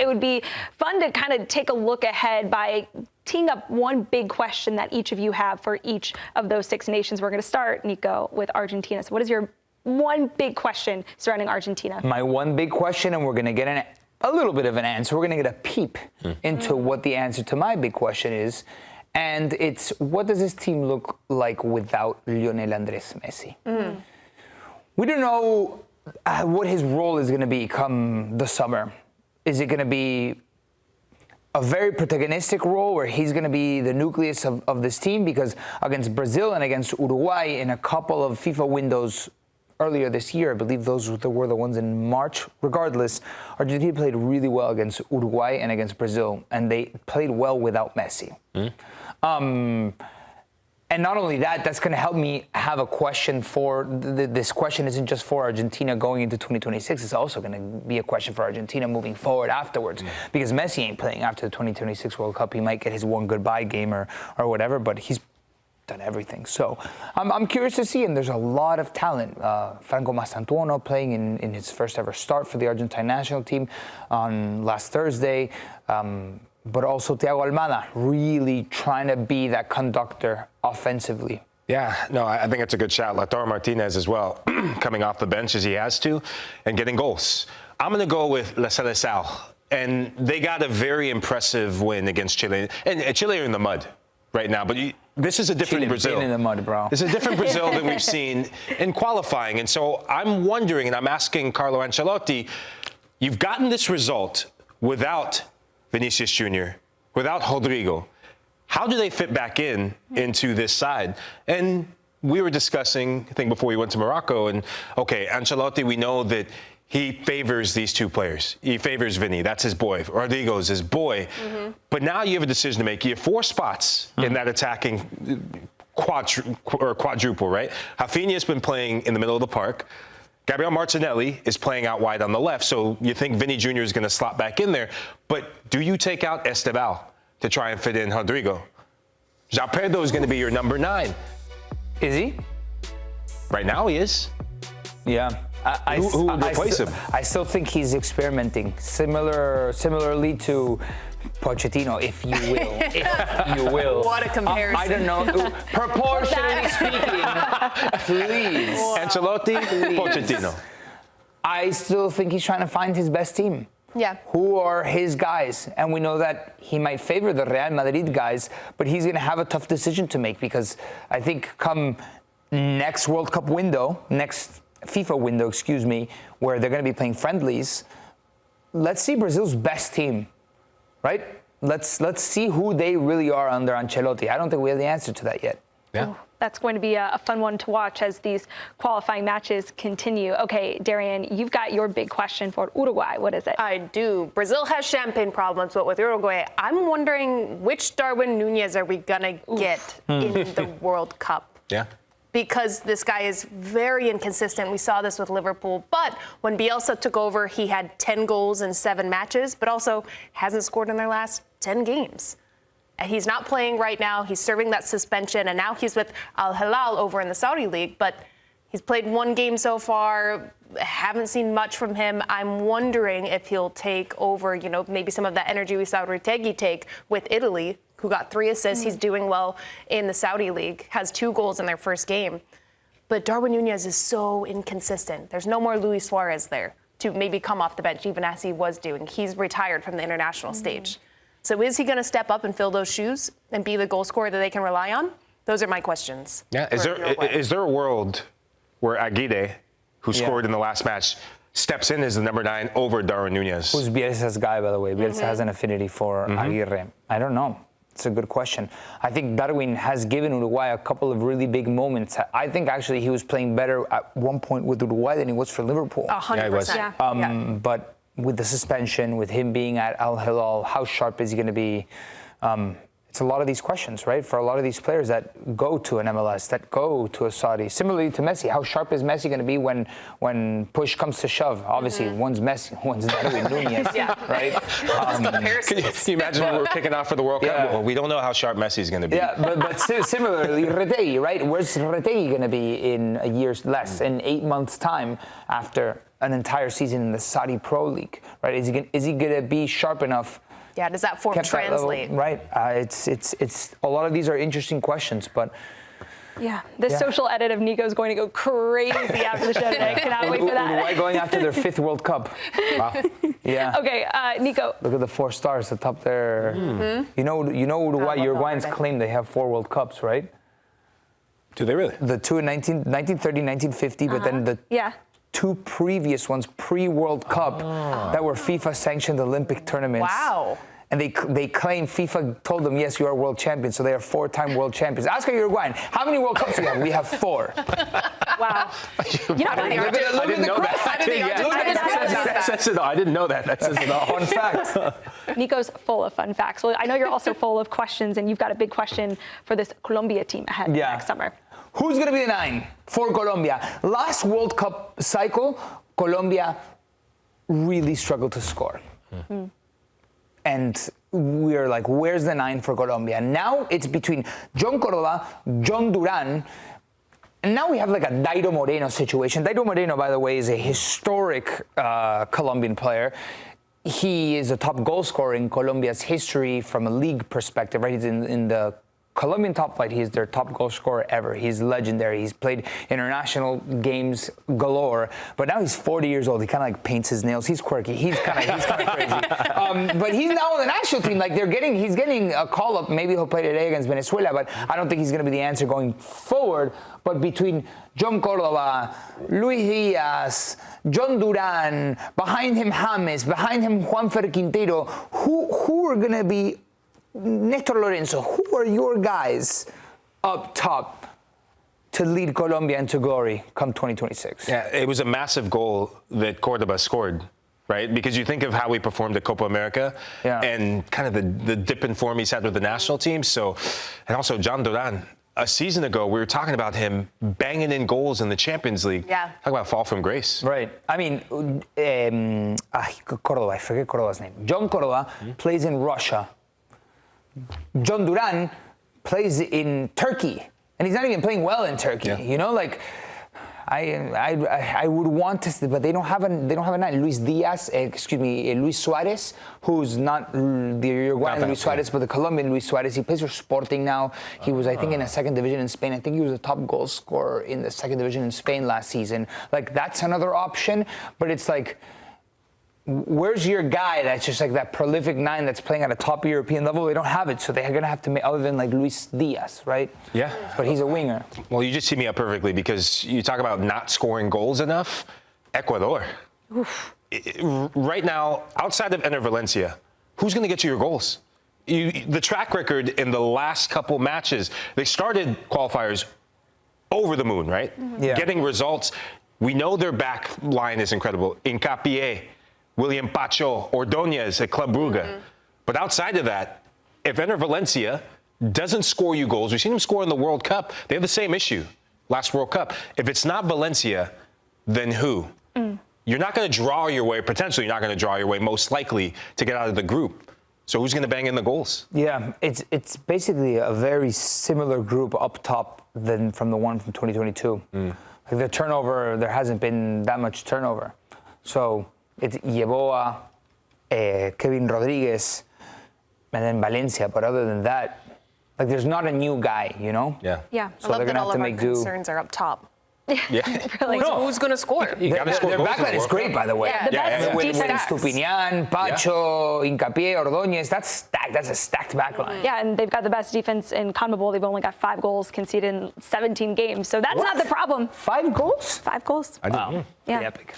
it would be fun to kind of take a look ahead by teeing up one big question that each of you have for each of those 6 nations. We're going to start, Nico, with Argentina. So what is your one big question surrounding Argentina? My one big question, and we're going to get a little bit of an answer. We're going to get a peep into what the answer to my big question is. And it's, what does this team look like without Lionel Andres Messi? We don't know what his role is going to be come the summer. Is it going to be a very protagonistic role where he's going to be the nucleus of this team? Because against Brazil and against Uruguay in a couple of FIFA windows earlier this year, I believe those were the ones in March. Regardless, Argentina played really well against Uruguay and against Brazil, and they played well without Messi. And not only that, that's going to help me have a question for, this question isn't just for Argentina going into 2026, it's also going to be a question for Argentina moving forward afterwards. Because Messi ain't playing after the 2026 World Cup. He might get his one goodbye game or whatever, but he's done everything. So I'm curious to see, and there's a lot of talent. Franco Mastantuono playing in his first ever start for the Argentine national team on last Thursday. But also Thiago Almada really trying to be that conductor offensively. Yeah, no, I think it's a good shout. Lautaro Martinez as well, coming off the bench as he has to, and getting goals. I'm going to go with La Seleção, and they got a very impressive win against Chile. And Chile are in the mud right now, but this is a different Chile Brazil. In the mud, bro. This is a different Brazil than we've seen in qualifying. And so I'm wondering, and I'm asking Carlo Ancelotti, you've gotten this result without Vinicius Jr., without Rodrigo. How do they fit back into this side? And we were discussing, I think, before we went to Morocco, and okay, Ancelotti, we know that he favors these 2 players. He favors Vinny, that's his boy. Rodrigo's his boy. But now you have a decision to make. You have 4 spots in that attacking quadruple, right? Rafinha's been playing in the middle of the park. Gabriel Martinelli is playing out wide on the left, so you think Vinny Jr. is going to slot back in there. But do you take out Estevao to try and fit in Rodrigo? João Pedro is going to be your number 9. Is he? Right now he is. Yeah. Who would replace him? I still think he's experimenting, similarly to Pochettino, if you will. If you will. What a comparison. I don't know. Proportionally speaking, please. Ancelotti, Pochettino. I still think he's trying to find his best team. Yeah. Who are his guys? And we know that he might favor the Real Madrid guys, but he's going to have a tough decision to make, because I think come next World Cup window, next FIFA window, excuse me, where they're going to be playing friendlies, let's see Brazil's best team, right? Let's see who they really are under Ancelotti. I don't think we have the answer to that yet. Yeah. Oh, that's going to be a fun one to watch as these qualifying matches continue. Okay, Darian, you've got your big question for Uruguay. What is it? I do. Brazil has champagne problems, but with Uruguay, I'm wondering which Darwin Núñez are we going to get in the World Cup? Yeah. Because this guy is very inconsistent. We saw this with Liverpool. But when Bielsa took over, he had 10 goals in 7 matches, but also hasn't scored in their last 10 games. And he's not playing right now. He's serving that suspension, and now he's with Al Hilal over in the Saudi League. But he's played 1 game so far. Haven't seen much from him. I'm wondering if he'll take over, maybe some of that energy we saw Retegui take with Italy, who got 3 assists. He's doing well in the Saudi League, has 2 goals in their first game. But Darwin Núñez is so inconsistent. There's no more Luis Suarez there to maybe come off the bench, even as he was doing. He's retired from the international stage. So is he going to step up and fill those shoes and be the goal scorer that they can rely on? Those are my questions. Yeah. Is there a world where Aguirre, who scored in the last match, steps in as the number 9 over Darwin Núñez? Who's Bielsa's guy, by the way? Bielsa has an affinity for Aguirre. I don't know. It's a good question. I think Darwin has given Uruguay a couple of really big moments. I think actually he was playing better at one point with Uruguay than he was for Liverpool. 100%. Yeah. But with the suspension, with him being at Al Hilal, how sharp is he going to be? it's a lot of these questions, right? For a lot of these players that go to an MLS, that go to a Saudi. Similarly to Messi, how sharp is Messi going to be when push comes to shove? Obviously, one's Messi, one's Darwin, Núñez, right? Can you imagine we're kicking off for the World Cup? Well, we don't know how sharp Messi's going to be. Yeah, but similarly, Retegui, right? Where's Retegui going to be in a year's less, in 8 months' time after an entire season in the Saudi Pro League, right? Is he going to be sharp enough? Yeah, does that form translate? Right. It's a lot of these are interesting questions, but. Yeah, the social edit of Nico is going to go crazy after the show today. I cannot wait for that. Uruguay going after their 5th World Cup. Wow. Yeah. Okay, Nico. Look at the 4 stars at the top there. You know Uruguay. Uruguayans claim they have 4 World Cups, right? Do they really? The 2 in 1930, 1950, but then the 2 previous ones pre-World Cup that were FIFA-sanctioned Olympic tournaments. Wow. And they claim FIFA told them, yes, you are world champions, so they are 4-time world champions. Ask a Uruguayan, how many World Cups do we have? We have 4. Wow. You know, I didn't know that. I didn't know that. That says it all. Fun fact. Nico's full of fun facts. Well, I know you're also full of questions, and you've got a big question for this Colombia team ahead next summer. Who's going to be the 9 for Colombia? Last World Cup cycle, Colombia really struggled to score. And we're like, where's the 9 for Colombia? Now it's between John Córdoba, John Duran, and now we have like a Dairo Moreno situation. Dairo Moreno, by the way, is a historic Colombian player. He is a top goal scorer in Colombia's history from a league perspective, right? He's in the Colombian top flight. He's their top goal scorer ever. He's legendary. He's played international games galore, but now he's 40 years old. He kind of like paints his nails. He's quirky. He's kind of crazy. But he's now on the national team. Like he's getting a call up. Maybe he'll play today against Venezuela, but I don't think he's going to be the answer going forward. But between John Córdoba, Luis Diaz, John Duran, behind him James, behind him Juanfer Quintero, who are going to be Nestor Lorenzo, who are your guys up top to lead Colombia into glory come 2026? Yeah, it was a massive goal that Córdoba scored, right? Because you think of how he performed at Copa America and kind of the dip in form he's had with the national team. So, and also John Duran. A season ago, we were talking about him banging in goals in the Champions League. Yeah. Talk about fall from grace. Right. I mean, Córdoba, I forget Córdoba's name. John Córdoba plays in Russia. John Duran plays in Turkey, and he's not even playing well in Turkey. Yeah. You know, like I would want to, but they don't have a 9. Luis Suarez, who's not the Uruguayan Luis Suarez, but the Colombian Luis Suarez. He plays for Sporting now. He was, I think, in the 2nd division in Spain. I think he was a top goal scorer in the 2nd division in Spain last season. Like that's another option, but it's like, where's your guy that's just like that prolific 9 that's playing at a top European level? They don't have it, so they're going to have to make, other than like Luis Diaz, right? Yeah. But he's a winger. Well, you just teed me up perfectly because you talk about not scoring goals enough. Ecuador. Right now, outside of Enner Valencia, who's going to get you your goals? The track record in the last couple matches, they started qualifiers over the moon, right? Yeah. Getting results. We know their back line is incredible. Hincapié, William Pacho, Ordóñez at Club Brugge. But outside of that, if Enner Valencia doesn't score you goals, we've seen him score in the World Cup. They have the same issue last World Cup. If it's not Valencia, then who? You're not going to draw your way, potentially you're not going to draw your way, most likely, to get out of the group. So who's going to bang in the goals? Yeah, it's basically a very similar group up top than from the one from 2022. Like the turnover, there hasn't been that much turnover. So it's Yeboah, Kevin Rodriguez, and then Valencia. But other than that, like there's not a new guy, you know? Yeah. Yeah. So I love they're that gonna all have to of our make do. concerns are up top. Yeah. Really. Who's going to score? You gotta score Their goals backline in the is World great, Cup. by the way. The best With defense. Stupinian, Pacho, Hincapié, Ordóñez, that's stacked. That's a stacked backline. Yeah, and they've got the best defense in CONMEBOL. They've only got 5 goals conceded in 17 games, so that's not the problem. 5 goals? 5 goals. I didn't. Yeah. Pretty epic.